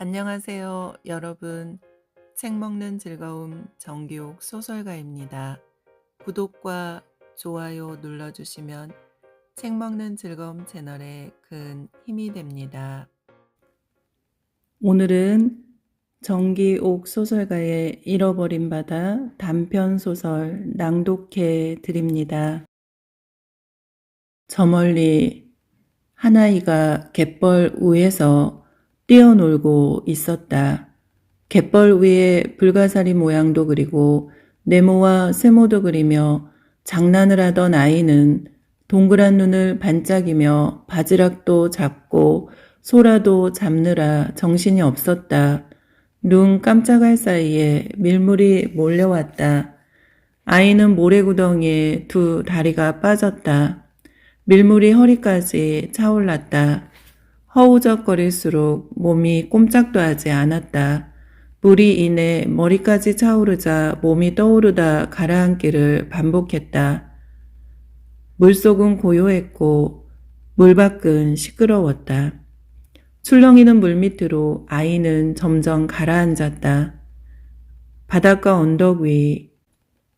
안녕하세요, 여러분. 책 먹는 즐거움 정기욱 소설가입니다. 구독과 좋아요 눌러주시면 책 먹는 즐거움 채널에 큰 힘이 됩니다. 오늘은 정기욱 소설가의 잃어버린 바다 단편 소설 낭독해 드립니다. 저 멀리 한 아이가 갯벌 위에서 뛰어놀고 있었다. 갯벌 위에 불가사리 모양도 그리고 네모와 세모도 그리며 장난을 하던 아이는 동그란 눈을 반짝이며 바지락도 잡고 소라도 잡느라 정신이 없었다. 눈 깜짝할 사이에 밀물이 몰려왔다. 아이는 모래구덩이에 두 다리가 빠졌다. 밀물이 허리까지 차올랐다. 허우적거릴수록 몸이 꼼짝도 하지 않았다. 물이 이내 머리까지 차오르자 몸이 떠오르다 가라앉기를 반복했다. 물속은 고요했고 물밖은 시끄러웠다. 출렁이는 물밑으로 아이는 점점 가라앉았다. 바닷가 언덕 위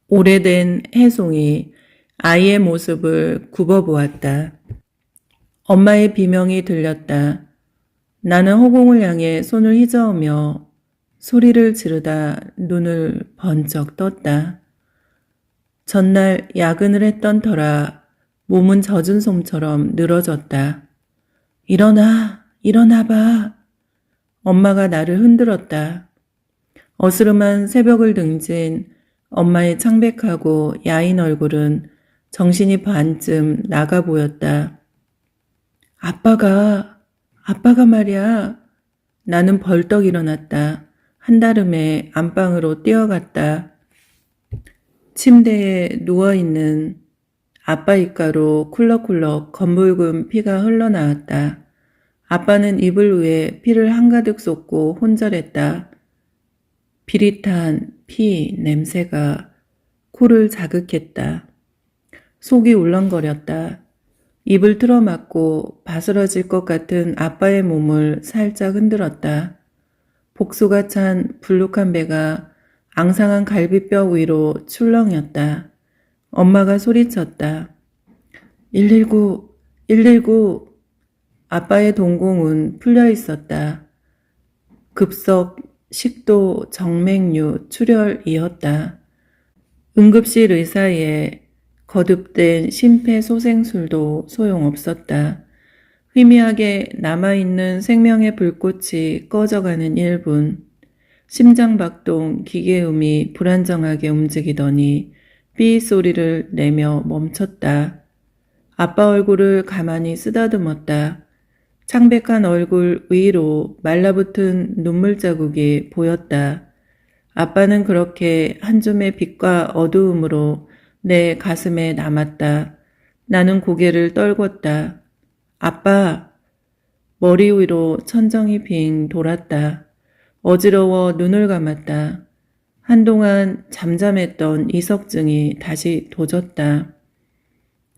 오래된 해송이 아이의 모습을 굽어보았다. 엄마의 비명이 들렸다. 나는 허공을 향해 손을 휘저으며 소리를 지르다 눈을 번쩍 떴다. 전날 야근을 했던 터라 몸은 젖은 솜처럼 늘어졌다. 일어나 봐. 엄마가 나를 흔들었다. 어스름한 새벽을 등진 엄마의 창백하고 야인 얼굴은 정신이 반쯤 나가 보였다. 아빠가 말이야. 나는 벌떡 일어났다. 한달음에 안방으로 뛰어갔다. 침대에 누워있는 아빠 입가로 쿨럭쿨럭 검붉은 피가 흘러나왔다. 아빠는 이불 위에 피를 한가득 쏟고 혼절했다. 비릿한 피 냄새가 코를 자극했다. 속이 울렁거렸다. 입을 틀어막고 바스러질 것 같은 아빠의 몸을 살짝 흔들었다. 복수가 찬 불룩한 배가 앙상한 갈비뼈 위로 출렁였다. 엄마가 소리쳤다. 119, 119. 아빠의 동공은 풀려 있었다. 급속 식도 정맥류 출혈이었다. 응급실 의사의 거듭된 심폐소생술도 소용없었다. 희미하게 남아있는 생명의 불꽃이 꺼져가는 1분. 심장박동 기계음이 불안정하게 움직이더니 삐 소리를 내며 멈췄다. 아빠 얼굴을 가만히 쓰다듬었다. 창백한 얼굴 위로 말라붙은 눈물 자국이 보였다. 아빠는 그렇게 한 줌의 빛과 어두움으로 내 가슴에 남았다. 나는 고개를 떨궜다. 아빠, 머리 위로 천정이 빙 돌았다. 어지러워 눈을 감았다. 한동안 잠잠했던 이석증이 다시 도졌다.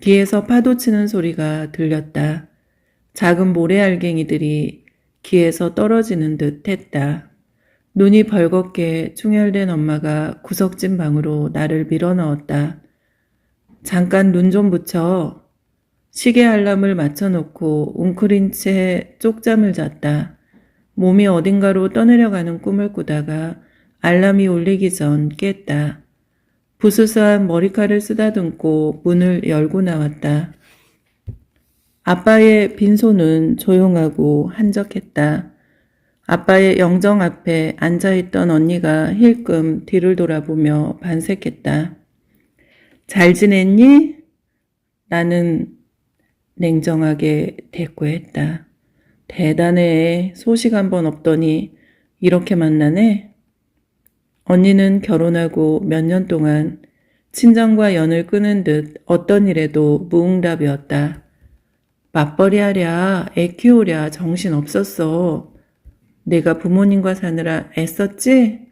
귀에서 파도 치는 소리가 들렸다. 작은 모래알갱이들이 귀에서 떨어지는 듯 했다. 눈이 벌겋게 충혈된 엄마가 구석진 방으로 나를 밀어넣었다. 잠깐 눈 좀 붙여. 시계 알람을 맞춰놓고 웅크린 채 쪽잠을 잤다. 몸이 어딘가로 떠내려가는 꿈을 꾸다가 알람이 울리기 전 깼다. 부스스한 머리칼을 쓰다듬고 문을 열고 나왔다. 아빠의 빈손은 조용하고 한적했다. 아빠의 영정 앞에 앉아있던 언니가 힐끔 뒤를 돌아보며 반색했다. 잘 지냈니? 나는 냉정하게 대꾸했다. 대단해. 소식 한 번 없더니 이렇게 만나네? 언니는 결혼하고 몇 년 동안 친정과 연을 끊은 듯 어떤 일에도 무응답이었다. 맞벌이 하랴, 애 키우랴 정신 없었어. 내가 부모님과 사느라 애썼지?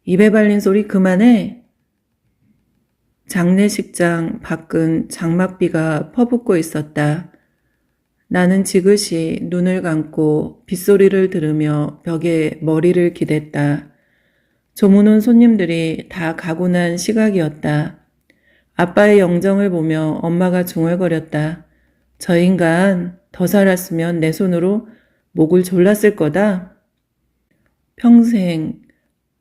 입에 발린 소리 그만해. 장례식장 밖은 장막비가 퍼붓고 있었다. 나는 지그시 눈을 감고 빗소리를 들으며 벽에 머리를 기댔다. 조문 온 손님들이 다 가고 난 시각이었다. 아빠의 영정을 보며 엄마가 중얼거렸다. 저 인간 더 살았으면 내 손으로 목을 졸랐을 거다. 평생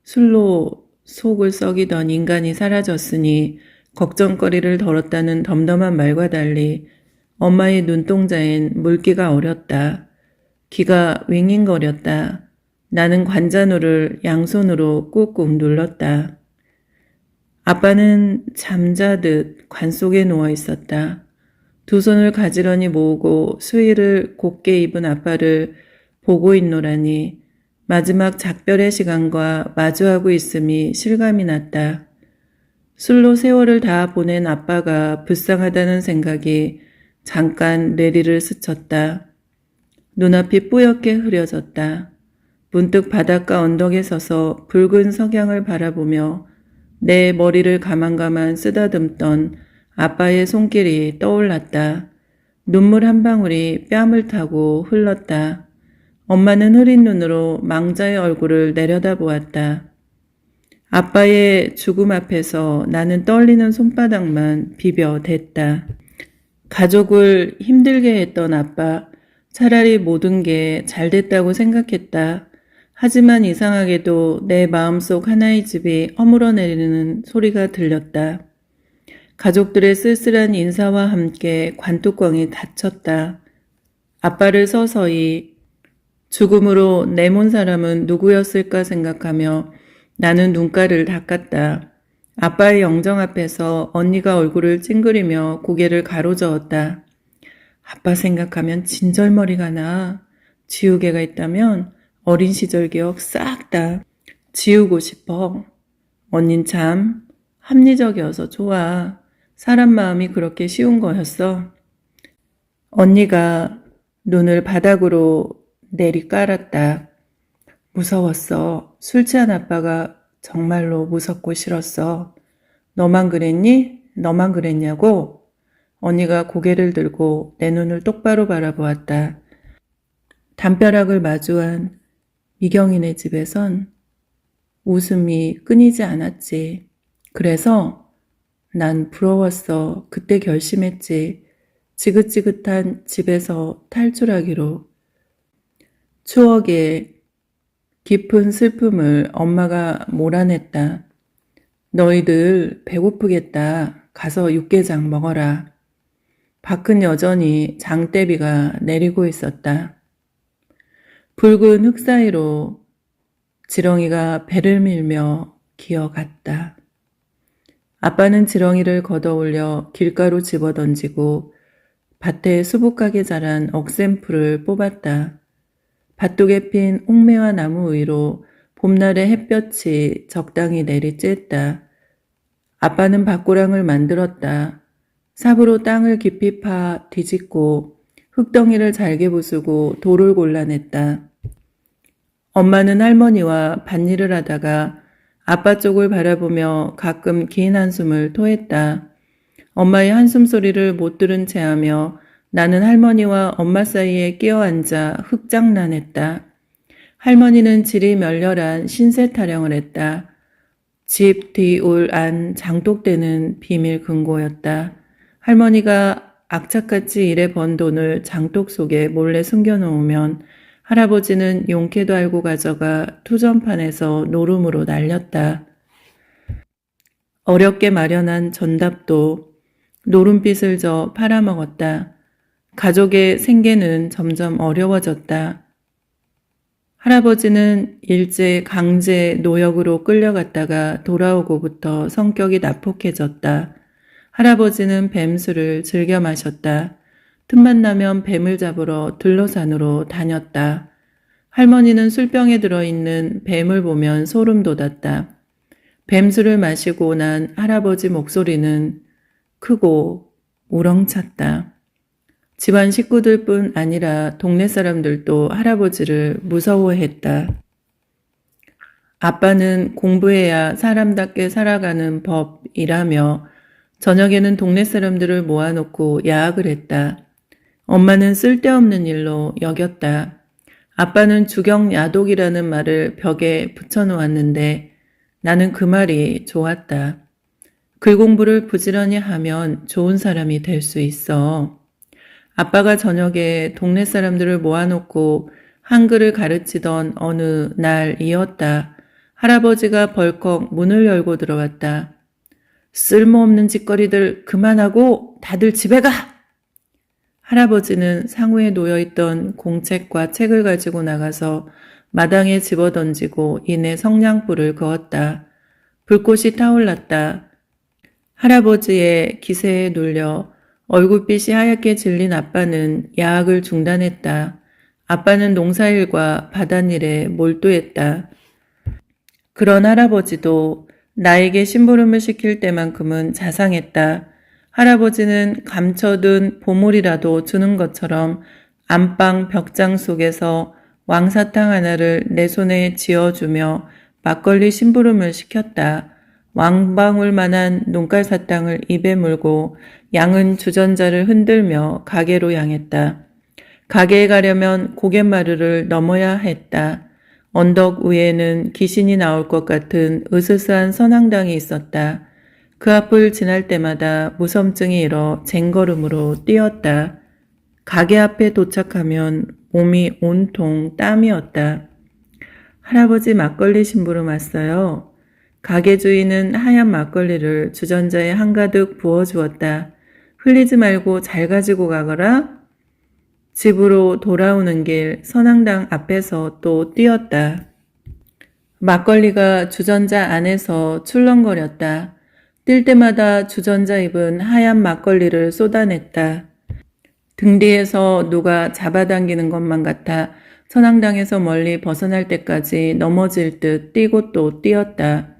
술로 속을 썩이던 인간이 사라졌으니 걱정거리를 덜었다는 덤덤한 말과 달리 엄마의 눈동자엔 물기가 어렸다. 귀가 윙윙거렸다. 나는 관자놀을 양손으로 꾹꾹 눌렀다. 아빠는 잠자듯 관 속에 누워 있었다. 두 손을 가지런히 모으고 수의를 곧게 입은 아빠를 보고 있노라니 마지막 작별의 시간과 마주하고 있음이 실감이 났다. 술로 세월을 다 보낸 아빠가 불쌍하다는 생각이 잠깐 뇌리를 스쳤다. 눈앞이 뿌옇게 흐려졌다. 문득 바닷가 언덕에 서서 붉은 석양을 바라보며 내 머리를 가만가만 쓰다듬던 아빠의 손길이 떠올랐다. 눈물 한 방울이 뺨을 타고 흘렀다. 엄마는 흐린 눈으로 망자의 얼굴을 내려다보았다. 아빠의 죽음 앞에서 나는 떨리는 손바닥만 비벼댔다. 가족을 힘들게 했던 아빠, 차라리 모든 게 잘 됐다고 생각했다. 하지만 이상하게도 내 마음속 하나의 집이 허물어내리는 소리가 들렸다. 가족들의 쓸쓸한 인사와 함께 관뚜껑이 닫혔다. 아빠를 서서히 죽음으로 내몬 사람은 누구였을까 생각하며 나는 눈가를 닦았다. 아빠의 영정 앞에서 언니가 얼굴을 찡그리며 고개를 가로저었다. 아빠 생각하면 진절머리가 나. 지우개가 있다면 어린 시절 기억 싹 다 지우고 싶어. 언닌 참 합리적이어서 좋아. 사람 마음이 그렇게 쉬운 거였어. 언니가 눈을 바닥으로 내리깔았다. 무서웠어. 술 취한 아빠가 정말로 무섭고 싫었어. 너만 그랬니? 너만 그랬냐고? 언니가 고개를 들고 내 눈을 똑바로 바라보았다. 담벼락을 마주한 미경이네 집에선 웃음이 끊이지 않았지. 그래서 난 부러웠어. 그때 결심했지. 지긋지긋한 집에서 탈출하기로. 추억에 깊은 슬픔을 엄마가 몰아냈다. 너희들 배고프겠다. 가서 육개장 먹어라. 밖은 여전히 장대비가 내리고 있었다. 붉은 흙 사이로 지렁이가 배를 밀며 기어갔다. 아빠는 지렁이를 걷어올려 길가로 집어던지고 밭에 수북하게 자란 억센풀을 뽑았다. 밭독에 핀 옥매와 나무 위로 봄날의 햇볕이 적당히 내리쬐다. 아빠는 밭고랑을 만들었다. 삽으로 땅을 깊이 파 뒤집고 흙덩이를 잘게 부수고 돌을 골라냈다. 엄마는 할머니와 밭일을 하다가 아빠 쪽을 바라보며 가끔 긴 한숨을 토했다. 엄마의 한숨 소리를 못 들은 채 하며 나는 할머니와 엄마 사이에 끼어앉아 흙장난했다. 할머니는 질이 멸렬한 신세 타령을 했다. 집 뒤 울 안 장독대는 비밀 금고였다. 할머니가 악착같이 일해 번 돈을 장독 속에 몰래 숨겨놓으면 할아버지는 용케도 알고 가져가 투전판에서 노름으로 날렸다. 어렵게 마련한 전답도 노름빛을 져 팔아먹었다. 가족의 생계는 점점 어려워졌다. 할아버지는 일제 강제 노역으로 끌려갔다가 돌아오고부터 성격이 나폭해졌다. 할아버지는 뱀술을 즐겨 마셨다. 틈만 나면 뱀을 잡으러 들로산으로 다녔다. 할머니는 술병에 들어있는 뱀을 보면 소름 돋았다. 뱀술을 마시고 난 할아버지 목소리는 크고 우렁찼다. 집안 식구들뿐 아니라 동네 사람들도 할아버지를 무서워했다. 아빠는 공부해야 사람답게 살아가는 법이라며 저녁에는 동네 사람들을 모아놓고 야학을 했다. 엄마는 쓸데없는 일로 여겼다. 아빠는 주경야독이라는 말을 벽에 붙여놓았는데 나는 그 말이 좋았다. 글 공부를 부지런히 하면 좋은 사람이 될 수 있어. 아빠가 저녁에 동네 사람들을 모아놓고 한글을 가르치던 어느 날이었다. 할아버지가 벌컥 문을 열고 들어왔다. 쓸모없는 짓거리들 그만하고 다들 집에 가! 할아버지는 상우에 놓여있던 공책과 책을 가지고 나가서 마당에 집어던지고 이내 성냥불을 그었다. 불꽃이 타올랐다. 할아버지의 기세에 눌려 얼굴빛이 하얗게 질린 아빠는 야학을 중단했다. 아빠는 농사일과 밭안일에 몰두했다. 그런 할아버지도 나에게 심부름을 시킬 때만큼은 자상했다. 할아버지는 감춰둔 보물이라도 주는 것처럼 안방 벽장 속에서 왕사탕 하나를 내 손에 쥐어주며 막걸리 심부름을 시켰다. 왕방울만한 눈깔사탕을 입에 물고 양은 주전자를 흔들며 가게로 향했다. 가게에 가려면 고갯마루를 넘어야 했다. 언덕 위에는 귀신이 나올 것 같은 으스스한 선앙당이 있었다. 그 앞을 지날 때마다 무섬증이 일어 쟁걸음으로 뛰었다. 가게 앞에 도착하면 몸이 온통 땀이었다. 할아버지 막걸리 심부름 왔어요. 가게 주인은 하얀 막걸리를 주전자에 한가득 부어주었다. 흘리지 말고 잘 가지고 가거라. 집으로 돌아오는 길 선앙당 앞에서 또 뛰었다. 막걸리가 주전자 안에서 출렁거렸다. 뛸 때마다 주전자 입은 하얀 막걸리를 쏟아냈다. 등 뒤에서 누가 잡아당기는 것만 같아 선앙당에서 멀리 벗어날 때까지 넘어질 듯 뛰고 또 뛰었다.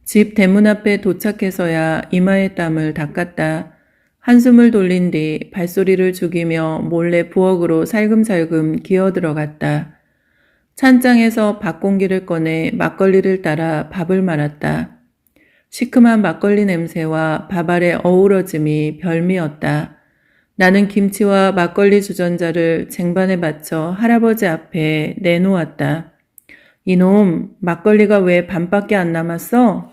집 대문 앞에 도착해서야 이마의 땀을 닦았다. 한숨을 돌린 뒤 발소리를 죽이며 몰래 부엌으로 살금살금 기어들어갔다. 찬장에서 밥공기를 꺼내 막걸리를 따라 밥을 말았다. 시큼한 막걸리 냄새와 밥알의 어우러짐이 별미였다. 나는 김치와 막걸리 주전자를 쟁반에 받쳐 할아버지 앞에 내놓았다. 이놈, 막걸리가 왜 반밖에 안 남았어?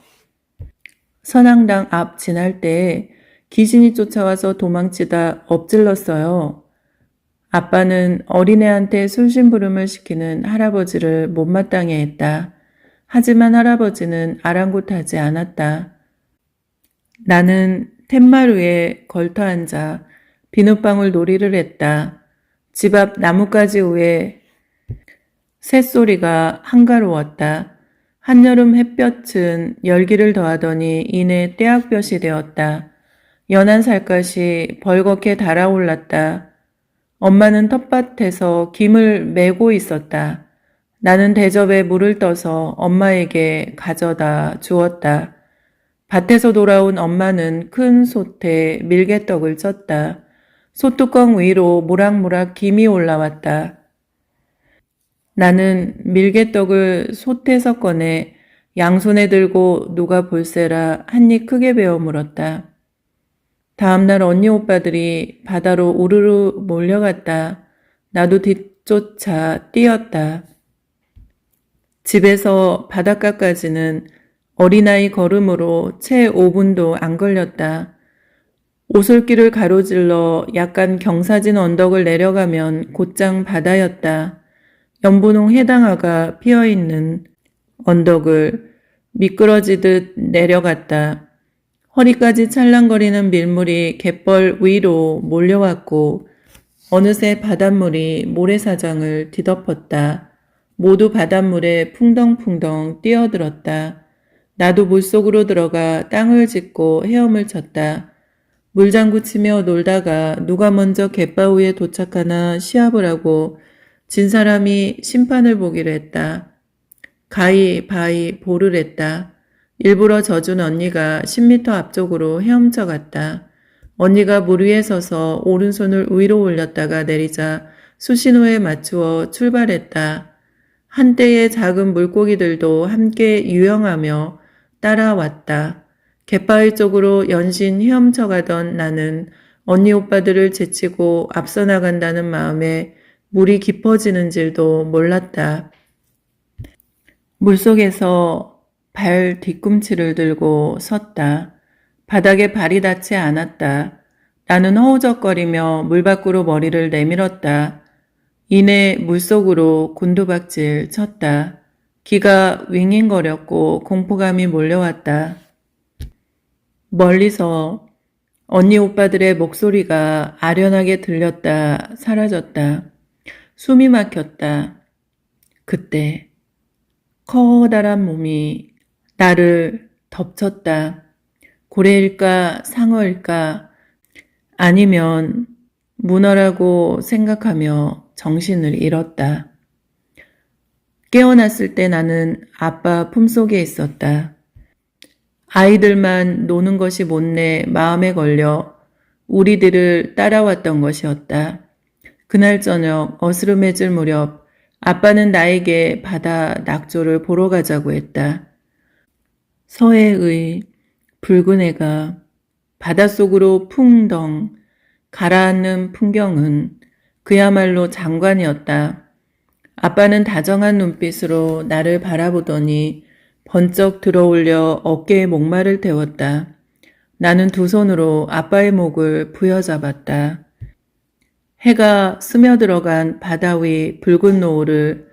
선앙당 앞 지날 때 귀신이 쫓아와서 도망치다 엎질렀어요. 아빠는 어린애한테 술심부름을 시키는 할아버지를 못마땅해 했다. 하지만 할아버지는 아랑곳하지 않았다. 나는 툇마루에 걸터 앉아 비눗방울 놀이를 했다. 집 앞 나뭇가지 위에 새소리가 한가로웠다. 한여름 햇볕은 열기를 더하더니 이내 떼약볕이 되었다. 연한 살갗이 벌겋게 달아올랐다. 엄마는 텃밭에서 김을 메고 있었다. 나는 대접에 물을 떠서 엄마에게 가져다 주었다. 밭에서 돌아온 엄마는 큰 솥에 밀개떡을 쪘다. 솥뚜껑 위로 모락모락 김이 올라왔다. 나는 밀개떡을 솥에서 꺼내 양손에 들고 누가 볼세라 한 입 크게 베어 물었다. 다음날 언니 오빠들이 바다로 우르르 몰려갔다. 나도 뒤쫓아 뛰었다. 집에서 바닷가까지는 어린아이 걸음으로 채 5분도 안 걸렸다. 오솔길을 가로질러 약간 경사진 언덕을 내려가면 곧장 바다였다. 연분홍 해당화가 피어있는 언덕을 미끄러지듯 내려갔다. 허리까지 찰랑거리는 밀물이 갯벌 위로 몰려왔고 어느새 바닷물이 모래사장을 뒤덮었다. 모두 바닷물에 풍덩풍덩 뛰어들었다. 나도 물속으로 들어가 땅을 짚고 헤엄을 쳤다. 물장구 치며 놀다가 누가 먼저 갯바위에 도착하나 시합을 하고 진 사람이 심판을 보기로 했다. 가위바위 보를 했다. 일부러 져준 언니가 10m 앞쪽으로 헤엄쳐 갔다. 언니가 물 위에 서서 오른손을 위로 올렸다가 내리자 수신호에 맞추어 출발했다. 한때의 작은 물고기들도 함께 유영하며 따라왔다. 갯바위 쪽으로 연신 헤엄쳐 가던 나는 언니 오빠들을 제치고 앞서 나간다는 마음에 물이 깊어지는 줄도 몰랐다. 물속에서 발 뒤꿈치를 들고 섰다. 바닥에 발이 닿지 않았다. 나는 허우적거리며 물 밖으로 머리를 내밀었다. 이내 물속으로 곤두박질 쳤다. 귀가 윙윙거렸고 공포감이 몰려왔다. 멀리서 언니 오빠들의 목소리가 아련하게 들렸다 사라졌다. 숨이 막혔다. 그때 커다란 몸이 나를 덮쳤다. 고래일까 상어일까 아니면 문어라고 생각하며 정신을 잃었다. 깨어났을 때 나는 아빠 품속에 있었다. 아이들만 노는 것이 못내 마음에 걸려 우리들을 따라왔던 것이었다. 그날 저녁 어스름해질 무렵 아빠는 나에게 바다 낙조를 보러 가자고 했다. 서해의 붉은 해가 바닷속으로 풍덩 가라앉는 풍경은 그야말로 장관이었다. 아빠는 다정한 눈빛으로 나를 바라보더니 번쩍 들어올려 어깨에 목마를 태웠다. 나는 두 손으로 아빠의 목을 부여잡았다. 해가 스며들어간 바다 위 붉은 노을을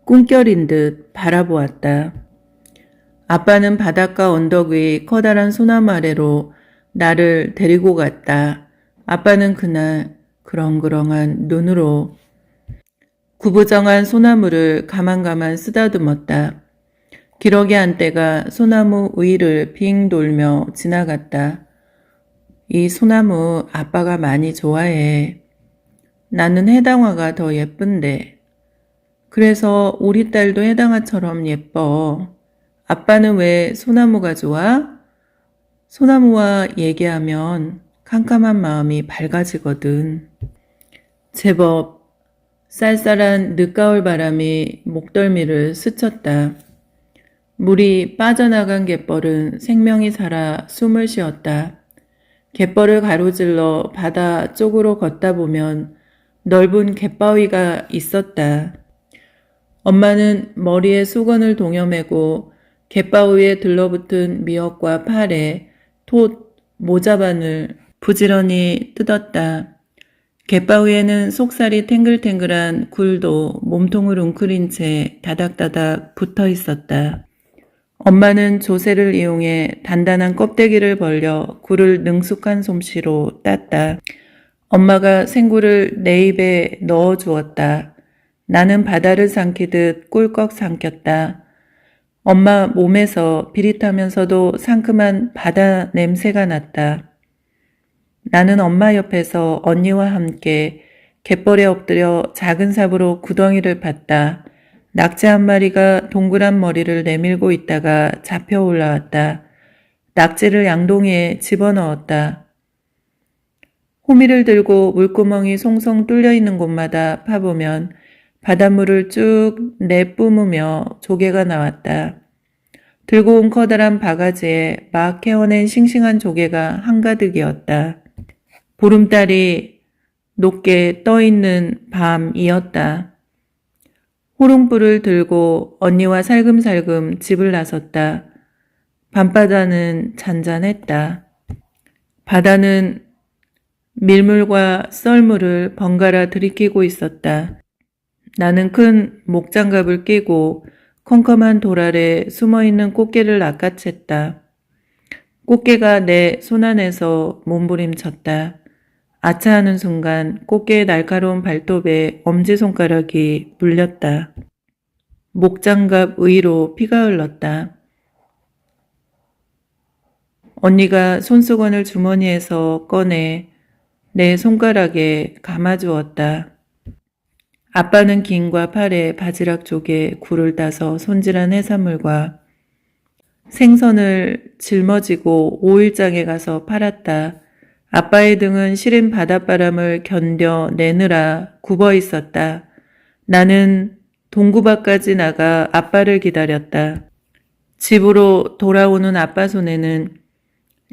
꿈결인 듯 바라보았다. 아빠는 바닷가 언덕 위 커다란 소나무 아래로 나를 데리고 갔다. 아빠는 그날 그렁그렁한 눈으로 구부정한 소나무를 가만가만 쓰다듬었다. 기러기 한 떼가 소나무 위를 빙 돌며 지나갔다. 이 소나무 아빠가 많이 좋아해. 나는 해당화가 더 예쁜데. 그래서 우리 딸도 해당화처럼 예뻐. 아빠는 왜 소나무가 좋아? 소나무와 얘기하면 캄캄한 마음이 밝아지거든. 제법 쌀쌀한 늦가을 바람이 목덜미를 스쳤다. 물이 빠져나간 갯벌은 생명이 살아 숨을 쉬었다. 갯벌을 가로질러 바다 쪽으로 걷다 보면 넓은 갯바위가 있었다. 엄마는 머리에 수건을 동여매고 갯바위에 들러붙은 미역과 파래, 톳, 모자반을 부지런히 뜯었다. 갯바위에는 속살이 탱글탱글한 굴도 몸통을 웅크린 채 다닥다닥 붙어 있었다. 엄마는 조새를 이용해 단단한 껍데기를 벌려 굴을 능숙한 솜씨로 땄다. 엄마가 생굴을 내 입에 넣어 주었다. 나는 바다를 삼키듯 꿀꺽 삼켰다. 엄마 몸에서 비릿하면서도 상큼한 바다 냄새가 났다. 나는 엄마 옆에서 언니와 함께 갯벌에 엎드려 작은 삽으로 구덩이를 팠다. 낙지 한 마리가 동그란 머리를 내밀고 있다가 잡혀 올라왔다. 낙지를 양동이에 집어넣었다. 호미를 들고 물구멍이 송송 뚫려 있는 곳마다 파보면 바닷물을 쭉 내뿜으며 조개가 나왔다. 들고 온 커다란 바가지에 막 캐어낸 싱싱한 조개가 한가득이었다. 보름달이 높게 떠있는 밤이었다. 호롱불을 들고 언니와 살금살금 집을 나섰다. 밤바다는 잔잔했다. 바다는 밀물과 썰물을 번갈아 들이키고 있었다. 나는 큰 목장갑을 끼고 컴컴한 돌 아래 숨어있는 꽃게를 낚아챘다. 꽃게가 내 손안에서 몸부림쳤다. 아차하는 순간 꽃게의 날카로운 발톱에 엄지손가락이 물렸다. 목장갑 위로 피가 흘렀다. 언니가 손수건을 주머니에서 꺼내 내 손가락에 감아주었다. 아빠는 긴과 팔에 바지락 쪽에 굴을 따서 손질한 해산물과 생선을 짊어지고 오일장에 가서 팔았다. 아빠의 등은 시린 바닷바람을 견뎌내느라 굽어 있었다. 나는 동구 밖까지 나가 아빠를 기다렸다. 집으로 돌아오는 아빠 손에는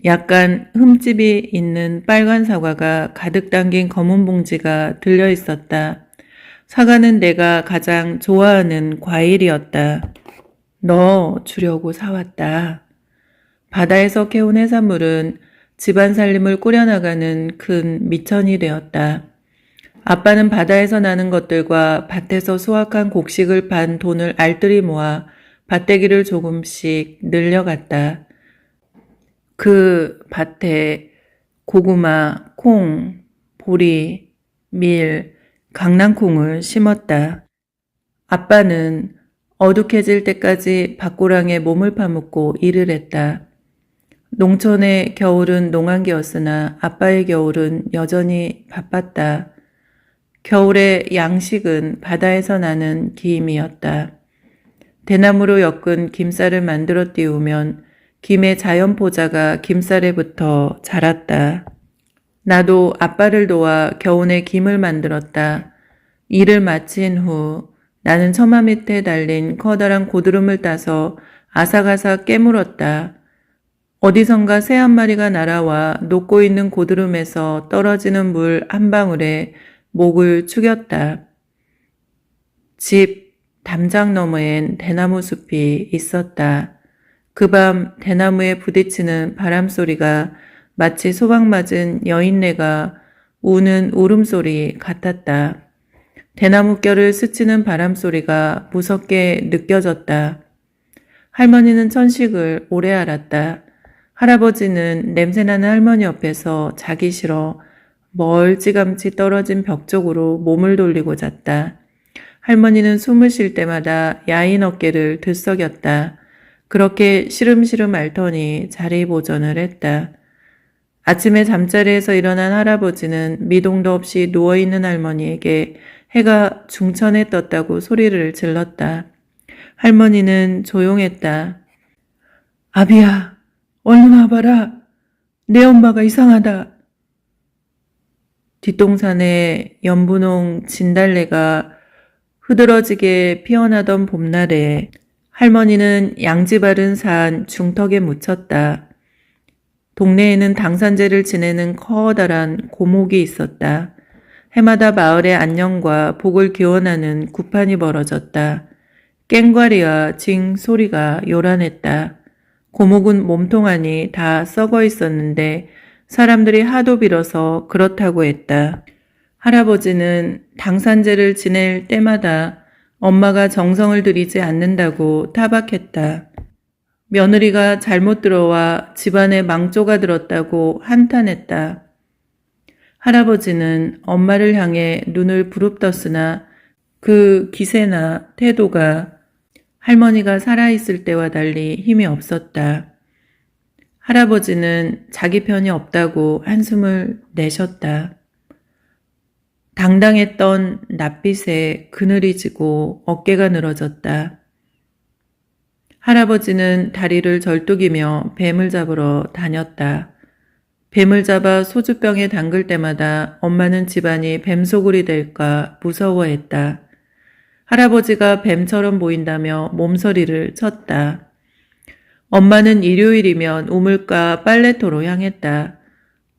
약간 흠집이 있는 빨간 사과가 가득 담긴 검은 봉지가 들려 있었다. 사과는 내가 가장 좋아하는 과일이었다. 너 주려고 사왔다. 바다에서 캐온 해산물은 집안 살림을 꾸려나가는 큰 미천이 되었다. 아빠는 바다에서 나는 것들과 밭에서 수확한 곡식을 판 돈을 알뜰히 모아 밭대기를 조금씩 늘려갔다. 그 밭에 고구마, 콩, 보리, 밀, 강낭콩을 심었다. 아빠는 어둑해질 때까지 밭고랑에 몸을 파묻고 일을 했다. 농촌의 겨울은 농한기였으나 아빠의 겨울은 여전히 바빴다. 겨울의 양식은 바다에서 나는 김이었다. 대나무로 엮은 김쌀을 만들어 띄우면 김의 자연포자가 김쌀에 붙어 자랐다. 나도 아빠를 도와 겨우내 김을 만들었다. 일을 마친 후 나는 처마 밑에 달린 커다란 고드름을 따서 아삭아삭 깨물었다. 어디선가 새 한 마리가 날아와 녹고 있는 고드름에서 떨어지는 물 한 방울에 목을 축였다. 집 담장 너머엔 대나무 숲이 있었다. 그 밤 대나무에 부딪히는 바람소리가 마치 소박맞은 여인네가 우는 울음소리 같았다. 대나무결을 스치는 바람소리가 무섭게 느껴졌다. 할머니는 천식을 오래 알았다. 할아버지는 냄새나는 할머니 옆에서 자기 싫어 멀찌감치 떨어진 벽 쪽으로 몸을 돌리고 잤다. 할머니는 숨을 쉴 때마다 야인 어깨를 들썩였다. 그렇게 시름시름 앓더니 자리 보전을 했다. 아침에 잠자리에서 일어난 할아버지는 미동도 없이 누워있는 할머니에게 해가 중천에 떴다고 소리를 질렀다. 할머니는 조용했다. 아비야, 얼른 와봐라. 내 엄마가 이상하다. 뒷동산에 연분홍 진달래가 흐드러지게 피어나던 봄날에 할머니는 양지 바른 산 중턱에 묻혔다. 동네에는 당산제를 지내는 커다란 고목이 있었다. 해마다 마을의 안녕과 복을 기원하는 구판이 벌어졌다. 깽과리와 징 소리가 요란했다. 고목은 몸통 안이 다 썩어 있었는데 사람들이 하도 빌어서 그렇다고 했다. 할아버지는 당산제를 지낼 때마다 엄마가 정성을 들이지 않는다고 타박했다. 며느리가 잘못 들어와 집안에 망조가 들었다고 한탄했다. 할아버지는 엄마를 향해 눈을 부릅떴으나 그 기세나 태도가 할머니가 살아있을 때와 달리 힘이 없었다. 할아버지는 자기 편이 없다고 한숨을 내셨다. 당당했던 낯빛에 그늘이 지고 어깨가 늘어졌다. 할아버지는 다리를 절뚝이며 뱀을 잡으러 다녔다. 뱀을 잡아 소주병에 담글 때마다 엄마는 집안이 뱀소굴이 될까 무서워했다. 할아버지가 뱀처럼 보인다며 몸서리를 쳤다. 엄마는 일요일이면 우물가 빨래터로 향했다.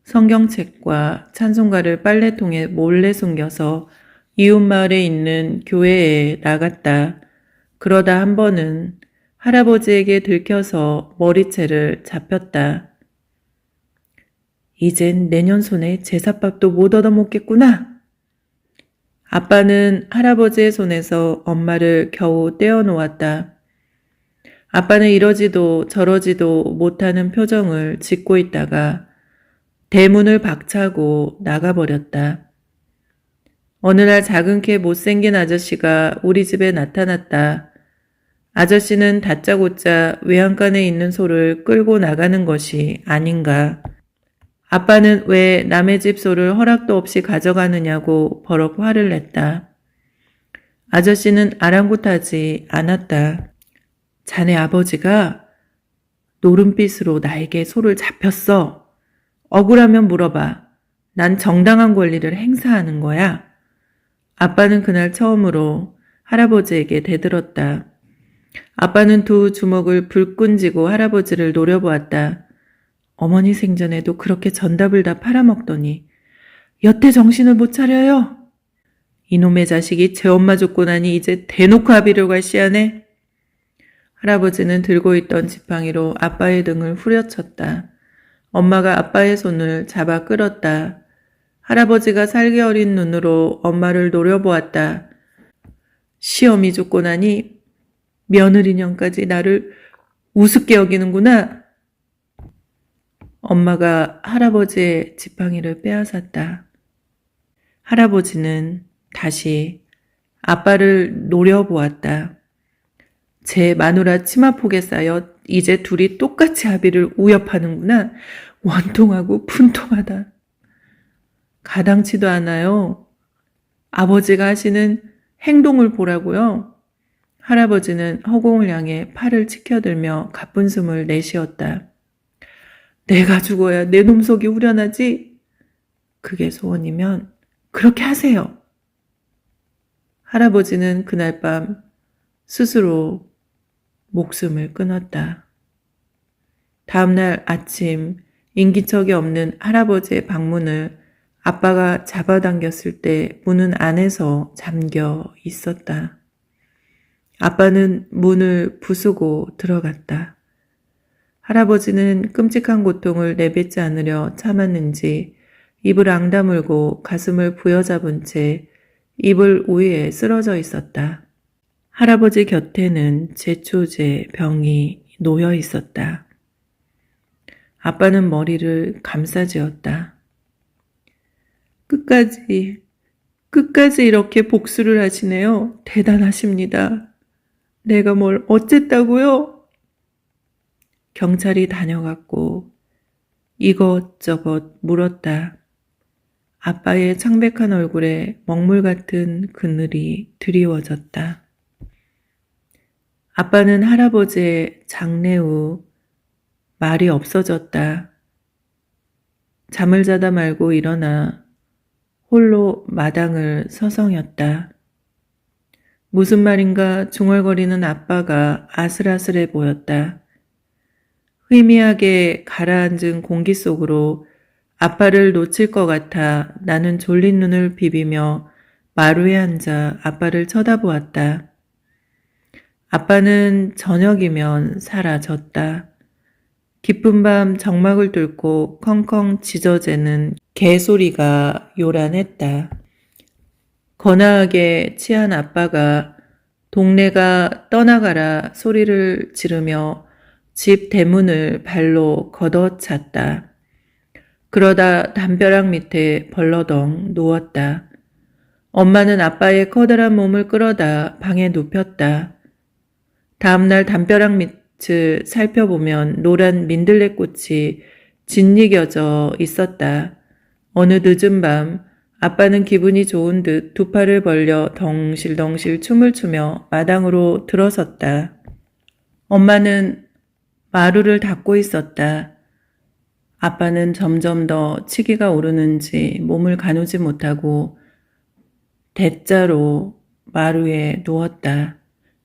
성경책과 찬송가를 빨래통에 몰래 숨겨서 이웃마을에 있는 교회에 나갔다. 그러다 한 번은 할아버지에게 들켜서 머리채를 잡혔다. 이젠 내년 손에 제사밥도 못 얻어먹겠구나. 아빠는 할아버지의 손에서 엄마를 겨우 떼어놓았다. 아빠는 이러지도 저러지도 못하는 표정을 짓고 있다가 대문을 박차고 나가버렸다. 어느 날 작은 키 못생긴 아저씨가 우리 집에 나타났다. 아저씨는 다짜고짜 외양간에 있는 소를 끌고 나가는 것이 아닌가. 아빠는 왜 남의 집 소를 허락도 없이 가져가느냐고 버럭 화를 냈다. 아저씨는 아랑곳하지 않았다. 자네 아버지가 노름빛으로 나에게 소를 잡혔어. 억울하면 물어봐. 난 정당한 권리를 행사하는 거야. 아빠는 그날 처음으로 할아버지에게 대들었다. 아빠는 두 주먹을 불끈 쥐고 할아버지를 노려보았다. 어머니 생전에도 그렇게 전답을 다 팔아먹더니 여태 정신을 못 차려요. 이놈의 자식이 제 엄마 죽고 나니 이제 대놓고 아비를 괄시하네. 할아버지는 들고 있던 지팡이로 아빠의 등을 후려쳤다. 엄마가 아빠의 손을 잡아 끌었다. 할아버지가 살기 어린 눈으로 엄마를 노려보았다. 시엄이 죽고 나니 며느리년까지 나를 우습게 여기는구나. 엄마가 할아버지의 지팡이를 빼앗았다. 할아버지는 다시 아빠를 노려보았다. 제 마누라 치마폭에 쌓여 이제 둘이 똑같이 아비를 우협하는구나. 원통하고 분통하다. 가당치도 않아요. 아버지가 하시는 행동을 보라고요. 할아버지는 허공을 향해 팔을 치켜들며 가쁜 숨을 내쉬었다. 내가 죽어야 내 놈속이 후련하지? 그게 소원이면 그렇게 하세요. 할아버지는 그날 밤 스스로 목숨을 끊었다. 다음날 아침 인기척이 없는 할아버지의 방문을 아빠가 잡아당겼을 때 문은 안에서 잠겨 있었다. 아빠는 문을 부수고 들어갔다. 할아버지는 끔찍한 고통을 내뱉지 않으려 참았는지 입을 앙다물고 가슴을 부여잡은 채 이불 위에 쓰러져 있었다. 할아버지 곁에는 제초제 병이 놓여 있었다. 아빠는 머리를 감싸쥐었다. 끝까지 이렇게 복수를 하시네요. 대단하십니다. 내가 뭘 어쨌다고요? 경찰이 다녀갔고 이것저것 물었다. 아빠의 창백한 얼굴에 먹물 같은 그늘이 드리워졌다. 아빠는 할아버지의 장례 후 말이 없어졌다. 잠을 자다 말고 일어나 홀로 마당을 서성였다. 무슨 말인가 중얼거리는 아빠가 아슬아슬해 보였다. 희미하게 가라앉은 공기 속으로 아빠를 놓칠 것 같아 나는 졸린 눈을 비비며 마루에 앉아 아빠를 쳐다보았다. 아빠는 저녁이면 사라졌다. 깊은 밤 정막을 뚫고 컹컹 짖어대는 개소리가 요란했다. 거나하게 취한 아빠가 동네가 떠나가라 소리를 지르며 집 대문을 발로 걷어찼다. 그러다 담벼락 밑에 벌러덩 누웠다. 엄마는 아빠의 커다란 몸을 끌어다 방에 눕혔다. 다음날 담벼락 밑을 살펴보면 노란 민들레꽃이 짓이겨져 있었다. 어느 늦은 밤 아빠는 기분이 좋은 듯 두 팔을 벌려 덩실덩실 춤을 추며 마당으로 들어섰다. 엄마는 마루를 닦고 있었다. 아빠는 점점 더 치기가 오르는지 몸을 가누지 못하고 대자로 마루에 누웠다.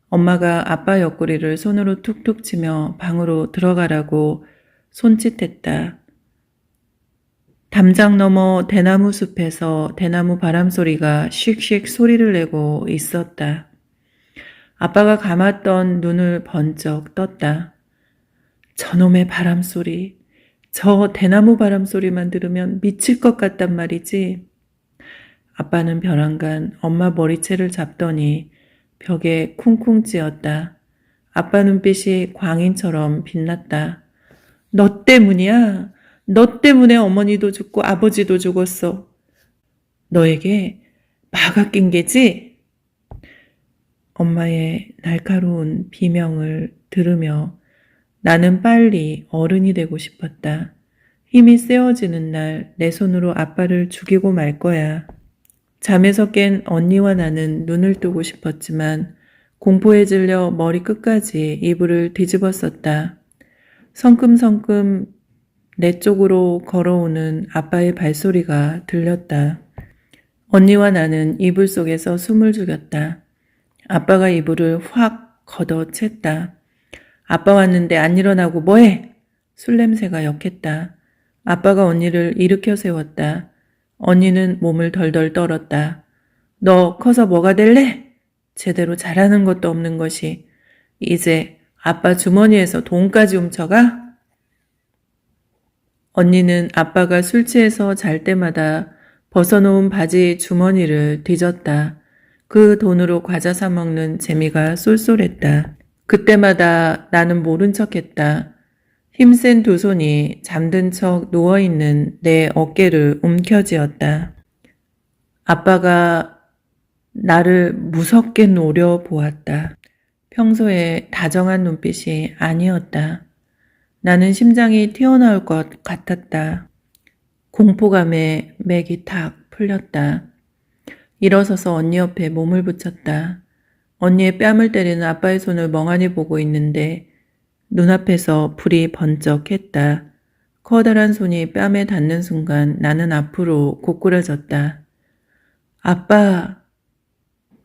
엄마가 아빠 옆구리를 손으로 툭툭 치며 방으로 들어가라고 손짓했다. 담장 너머 대나무 숲에서 대나무 바람 소리가 씩씩 소리를 내고 있었다. 아빠가 감았던 눈을 번쩍 떴다. 저놈의 바람 소리, 저 대나무 바람 소리만 들으면 미칠 것 같단 말이지. 아빠는 벼랑간 엄마 머리채를 잡더니 벽에 쿵쿵 찧었다. 아빠 눈빛이 광인처럼 빛났다. 너 때문이야. 너 때문에 어머니도 죽고 아버지도 죽었어. 너에게 마가 낀 게지? 엄마의 날카로운 비명을 들으며 나는 빨리 어른이 되고 싶었다. 힘이 세어지는 날 내 손으로 아빠를 죽이고 말 거야. 잠에서 깬 언니와 나는 눈을 뜨고 싶었지만 공포에 질려 머리 끝까지 이불을 뒤집었었다. 성큼성큼 내 쪽으로 걸어오는 아빠의 발소리가 들렸다. 언니와 나는 이불 속에서 숨을 죽였다. 아빠가 이불을 확 걷어챘다. 아빠 왔는데 안 일어나고 뭐해? 술 냄새가 역했다. 아빠가 언니를 일으켜 세웠다. 언니는 몸을 덜덜 떨었다. 너 커서 뭐가 될래? 제대로 잘하는 것도 없는 것이 이제 아빠 주머니에서 돈까지 훔쳐가? 언니는 아빠가 술 취해서 잘 때마다 벗어놓은 바지 주머니를 뒤졌다. 그 돈으로 과자 사 먹는 재미가 쏠쏠했다. 그때마다 나는 모른 척했다. 힘센 두 손이 잠든 척 누워있는 내 어깨를 움켜쥐었다. 아빠가 나를 무섭게 노려보았다. 평소에 다정한 눈빛이 아니었다. 나는 심장이 튀어나올 것 같았다. 공포감에 맥이 탁 풀렸다. 일어서서 언니 옆에 몸을 붙였다. 언니의 뺨을 때리는 아빠의 손을 멍하니 보고 있는데 눈앞에서 불이 번쩍했다. 커다란 손이 뺨에 닿는 순간 나는 앞으로 고꾸라졌다. 아빠!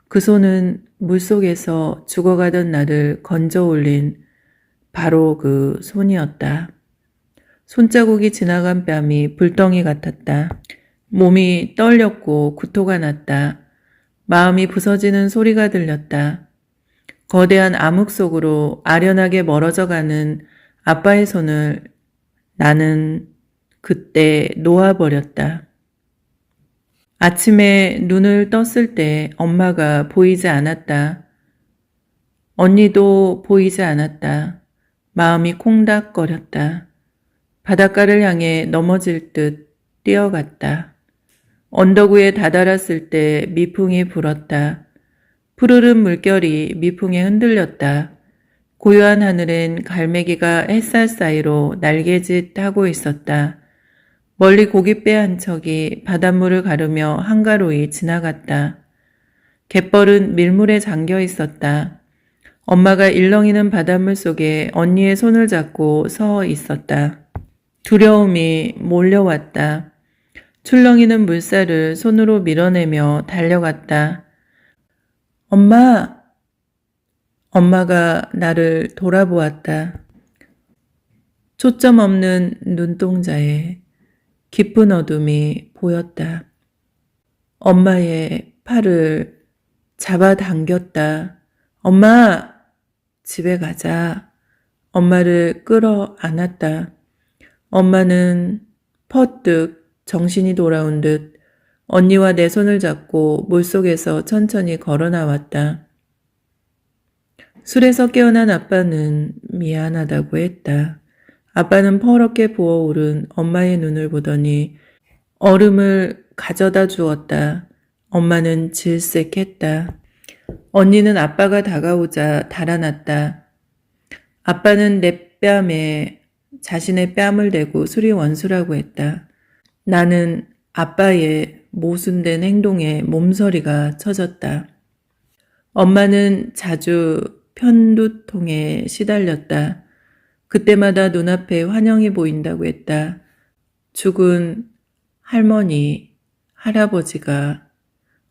그 손은 물속에서 죽어가던 나를 건져 올린 바로 그 손이었다. 손자국이 지나간 뺨이 불덩이 같았다. 몸이 떨렸고 구토가 났다. 마음이 부서지는 소리가 들렸다. 거대한 암흑 속으로 아련하게 멀어져가는 아빠의 손을 나는 그때 놓아버렸다. 아침에 눈을 떴을 때 엄마가 보이지 않았다. 언니도 보이지 않았다. 마음이 콩닥거렸다. 바닷가를 향해 넘어질 듯 뛰어갔다. 언덕 위에 다다랐을 때 미풍이 불었다. 푸르른 물결이 미풍에 흔들렸다. 고요한 하늘엔 갈매기가 햇살 사이로 날개짓하고 있었다. 멀리 고깃배 한 척이 바닷물을 가르며 한가로이 지나갔다. 갯벌은 밀물에 잠겨 있었다. 엄마가 일렁이는 바닷물 속에 언니의 손을 잡고 서 있었다. 두려움이 몰려왔다. 출렁이는 물살을 손으로 밀어내며 달려갔다. 엄마! 엄마가 나를 돌아보았다. 초점 없는 눈동자에 깊은 어둠이 보였다. 엄마의 팔을 잡아당겼다. 엄마! 집에 가자. 엄마를 끌어 안았다. 엄마는 퍼뜩 정신이 돌아온 듯 언니와 내 손을 잡고 물속에서 천천히 걸어 나왔다. 술에서 깨어난 아빠는 미안하다고 했다. 아빠는 퍼렇게 부어오른 엄마의 눈을 보더니 얼음을 가져다 주었다. 엄마는 질색했다. 언니는 아빠가 다가오자 달아났다. 아빠는 내 뺨에 자신의 뺨을 대고 술이 원수라고 했다. 나는 아빠의 모순된 행동에 몸서리가 쳐졌다. 엄마는 자주 편두통에 시달렸다. 그때마다 눈앞에 환영이 보인다고 했다. 죽은 할머니, 할아버지가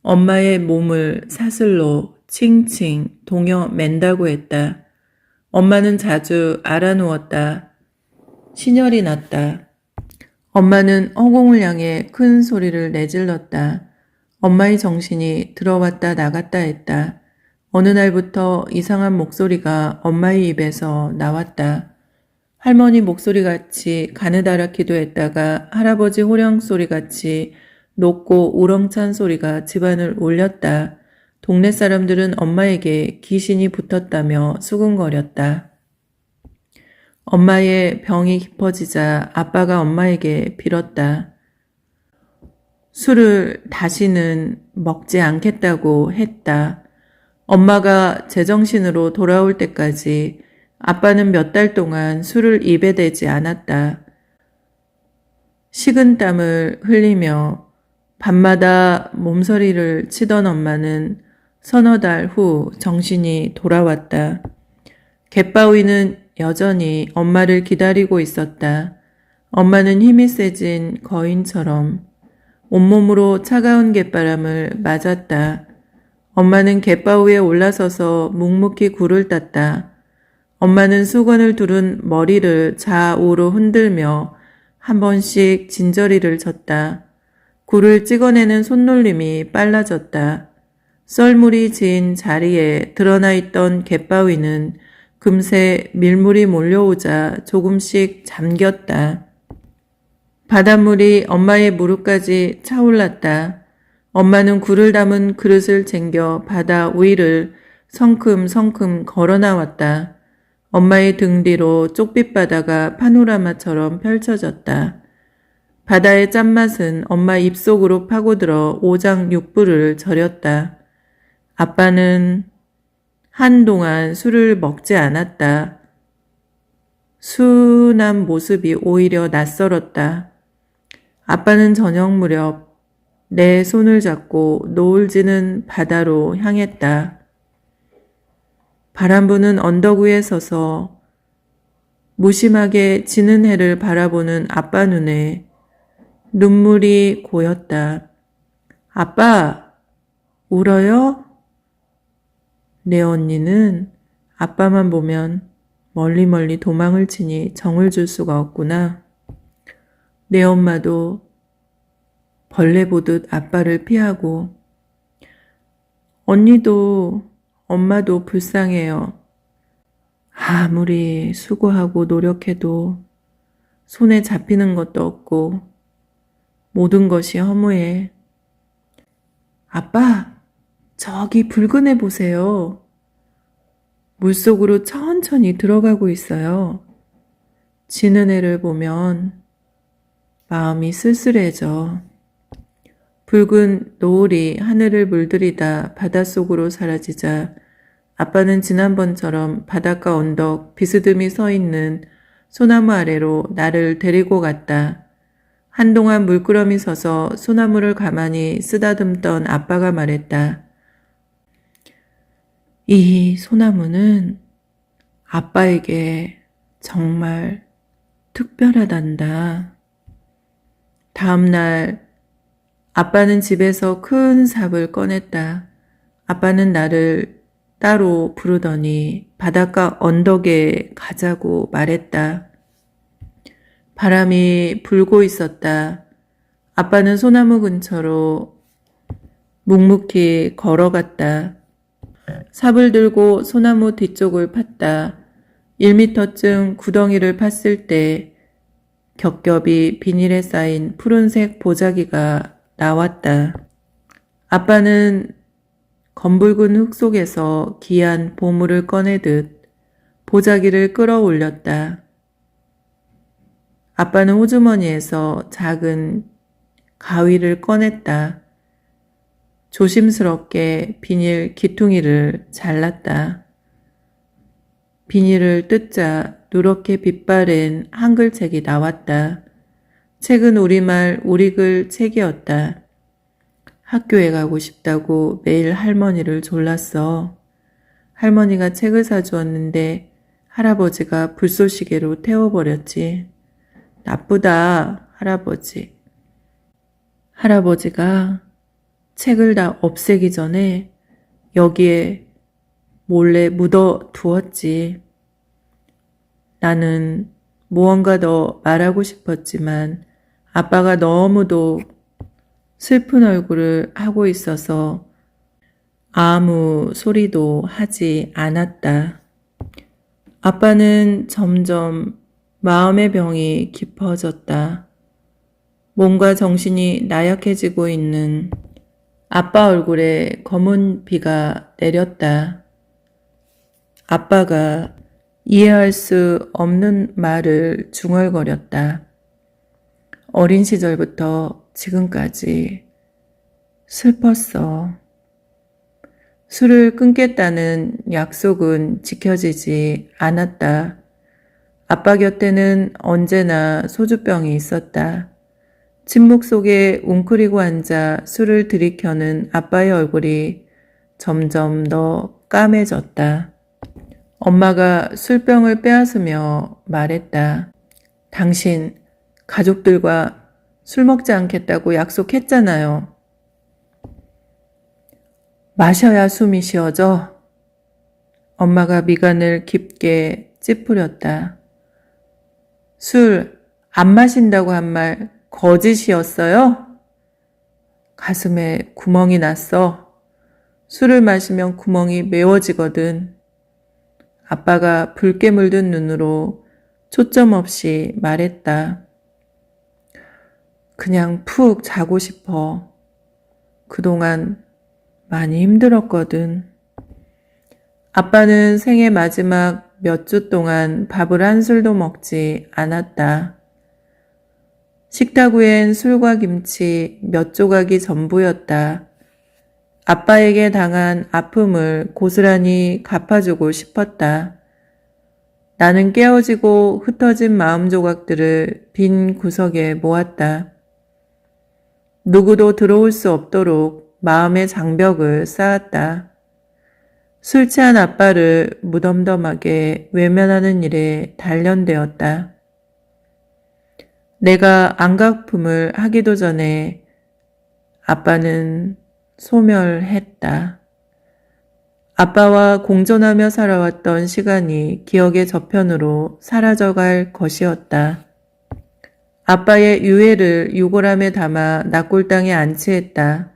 엄마의 몸을 사슬로 칭칭 동여 맨다고 했다. 엄마는 자주 알아누웠다. 신혈이 났다. 엄마는 허공을 향해 큰 소리를 내질렀다. 엄마의 정신이 들어왔다 나갔다 했다. 어느 날부터 이상한 목소리가 엄마의 입에서 나왔다. 할머니 목소리같이 가느다랗기도 했다가 할아버지 호령소리같이 높고 우렁찬 소리가 집안을 울렸다. 동네 사람들은 엄마에게 귀신이 붙었다며 수군거렸다. 엄마의 병이 깊어지자 아빠가 엄마에게 빌었다. 술을 다시는 먹지 않겠다고 했다. 엄마가 제정신으로 돌아올 때까지 아빠는 몇 달 동안 술을 입에 대지 않았다. 식은땀을 흘리며 밤마다 몸서리를 치던 엄마는 서너 달 후 정신이 돌아왔다. 갯바위는 여전히 엄마를 기다리고 있었다. 엄마는 힘이 세진 거인처럼 온몸으로 차가운 갯바람을 맞았다. 엄마는 갯바위에 올라서서 묵묵히 굴을 땄다. 엄마는 수건을 두른 머리를 좌우로 흔들며 한 번씩 진저리를 쳤다. 굴을 찍어내는 손놀림이 빨라졌다. 썰물이 지인 자리에 드러나 있던 갯바위는 금세 밀물이 몰려오자 조금씩 잠겼다. 바닷물이 엄마의 무릎까지 차올랐다. 엄마는 굴을 담은 그릇을 챙겨 바다 위를 성큼성큼 걸어 나왔다. 엄마의 등 뒤로 쪽빛바다가 파노라마처럼 펼쳐졌다. 바다의 짠맛은 엄마 입속으로 파고들어 오장육부를 저렸다. 아빠는 한동안 술을 먹지 않았다. 순한 모습이 오히려 낯설었다. 아빠는 저녁 무렵 내 손을 잡고 노을 지는 바다로 향했다. 바람 부는 언덕 위에 서서 무심하게 지는 해를 바라보는 아빠 눈에 눈물이 고였다. 아빠, 울어요? 내 언니는 아빠만 보면 멀리 도망을 치니 정을 줄 수가 없구나. 내 엄마도 벌레 보듯 아빠를 피하고 언니도 엄마도 불쌍해요. 아무리 수고하고 노력해도 손에 잡히는 것도 없고 모든 것이 허무해. 아빠, 저기 붉은 애 보세요. 물속으로 천천히 들어가고 있어요. 지는 애를 보면 마음이 쓸쓸해져. 붉은 노을이 하늘을 물들이다 바닷속으로 사라지자 아빠는 지난번처럼 바닷가 언덕 비스듬히 서 있는 소나무 아래로 나를 데리고 갔다. 한동안 물끄러미 서서 소나무를 가만히 쓰다듬던 아빠가 말했다. 이 소나무는 아빠에게 정말 특별하단다. 다음날 아빠는 집에서 큰 삽을 꺼냈다. 아빠는 나를 따로 부르더니 바닷가 언덕에 가자고 말했다. 바람이 불고 있었다. 아빠는 소나무 근처로 묵묵히 걸어갔다. 삽을 들고 소나무 뒤쪽을 팠다. 1미터쯤 구덩이를 팠을 때 겹겹이 비닐에 쌓인 푸른색 보자기가 나왔다. 아빠는 검붉은 흙 속에서 귀한 보물을 꺼내듯 보자기를 끌어올렸다. 아빠는 호주머니에서 작은 가위를 꺼냈다. 조심스럽게 비닐 기퉁이를 잘랐다. 비닐을 뜯자 누렇게 빛바랜 한글책이 나왔다. 책은 우리말 우리글 책이었다. 학교에 가고 싶다고 매일 할머니를 졸랐어. 할머니가 책을 사주었는데 할아버지가 불쏘시개로 태워버렸지. 나쁘다, 할아버지. 할아버지가 책을 다 없애기 전에 여기에 몰래 묻어 두었지. 나는 무언가 더 말하고 싶었지만 아빠가 너무도 슬픈 얼굴을 하고 있어서 아무 소리도 하지 않았다. 아빠는 점점 마음의 병이 깊어졌다. 몸과 정신이 나약해지고 있는 아빠 얼굴에 검은 비가 내렸다. 아빠가 이해할 수 없는 말을 중얼거렸다. 어린 시절부터 지금까지 슬펐어. 술을 끊겠다는 약속은 지켜지지 않았다. 아빠 곁에는 언제나 소주병이 있었다. 침묵 속에 웅크리고 앉아 술을 들이켜는 아빠의 얼굴이 점점 더 까매졌다. 엄마가 술병을 빼앗으며 말했다. 당신 가족들과 술 먹지 않겠다고 약속했잖아요. 마셔야 숨이 쉬어져. 엄마가 미간을 깊게 찌푸렸다. 술 안 마신다고 한 말 거짓이었어요? 가슴에 구멍이 났어. 술을 마시면 구멍이 메워지거든. 아빠가 붉게 물든 눈으로 초점 없이 말했다. 그냥 푹 자고 싶어. 그동안 많이 힘들었거든. 아빠는 생애 마지막 몇 주 동안 밥을 한 술도 먹지 않았다. 식탁 위엔 술과 김치 몇 조각이 전부였다. 아빠에게 당한 아픔을 고스란히 갚아주고 싶었다. 나는 깨어지고 흩어진 마음 조각들을 빈 구석에 모았다. 누구도 들어올 수 없도록 마음의 장벽을 쌓았다. 술 취한 아빠를 무덤덤하게 외면하는 일에 단련되었다. 내가 안각품을 하기도 전에 아빠는 소멸했다. 아빠와 공존하며 살아왔던 시간이 기억의 저편으로 사라져갈 것이었다. 아빠의 유해를 유골함에 담아 낙골당에 안치했다.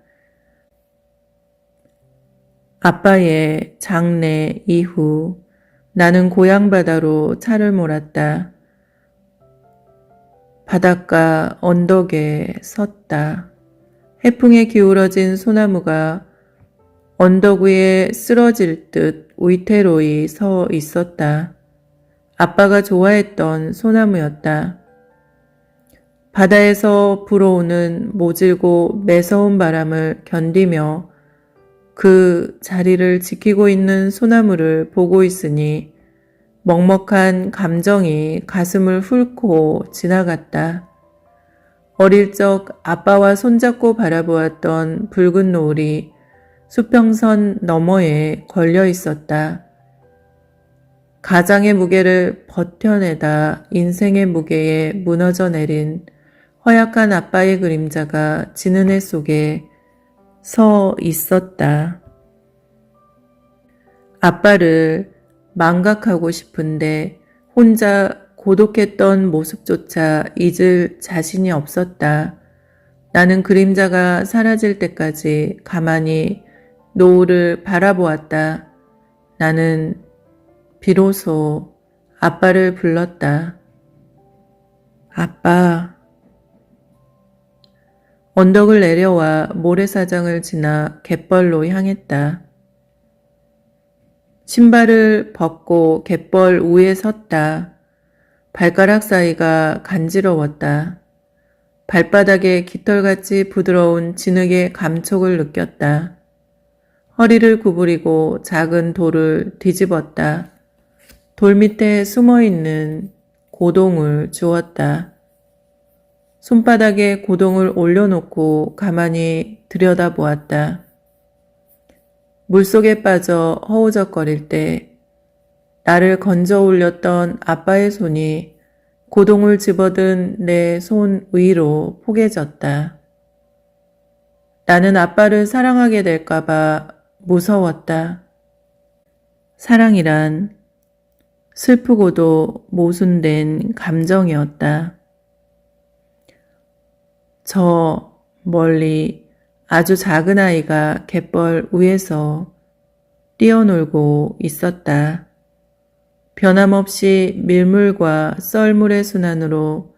아빠의 장례 이후 나는 고향바다로 차를 몰았다. 바닷가 언덕에 섰다. 해풍에 기울어진 소나무가 언덕 위에 쓰러질 듯 위태로이 서 있었다. 아빠가 좋아했던 소나무였다. 바다에서 불어오는 모질고 매서운 바람을 견디며 그 자리를 지키고 있는 소나무를 보고 있으니 먹먹한 감정이 가슴을 훑고 지나갔다. 어릴 적 아빠와 손잡고 바라보았던 붉은 노을이 수평선 너머에 걸려 있었다. 가장의 무게를 버텨내다 인생의 무게에 무너져 내린 허약한 아빠의 그림자가 지는 해 속에 서 있었다. 아빠를 망각하고 싶은데 혼자 고독했던 모습조차 잊을 자신이 없었다. 나는 그림자가 사라질 때까지 가만히 노을을 바라보았다. 나는 비로소 아빠를 불렀다. 아빠. 언덕을 내려와 모래사장을 지나 갯벌로 향했다. 신발을 벗고 갯벌 위에 섰다. 발가락 사이가 간지러웠다. 발바닥에 깃털같이 부드러운 진흙의 감촉을 느꼈다. 허리를 구부리고 작은 돌을 뒤집었다. 돌 밑에 숨어있는 고동을 주웠다. 손바닥에 고동을 올려놓고 가만히 들여다보았다. 물속에 빠져 허우적거릴 때 나를 건져 올렸던 아빠의 손이 고동을 집어든 내 손 위로 포개졌다. 나는 아빠를 사랑하게 될까봐 무서웠다. 사랑이란 슬프고도 모순된 감정이었다. 저 멀리 아주 작은 아이가 갯벌 위에서 뛰어놀고 있었다. 변함없이 밀물과 썰물의 순환으로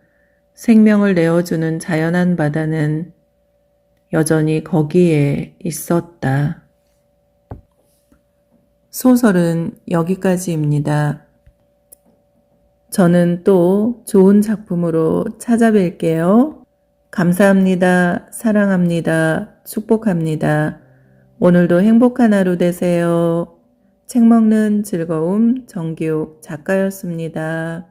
생명을 내어주는 자연한 바다는 여전히 거기에 있었다. 소설은 여기까지입니다. 저는 또 좋은 작품으로 찾아뵐게요. 감사합니다. 사랑합니다. 축복합니다. 오늘도 행복한 하루 되세요. 책 먹는 즐거움 정기욱 작가였습니다.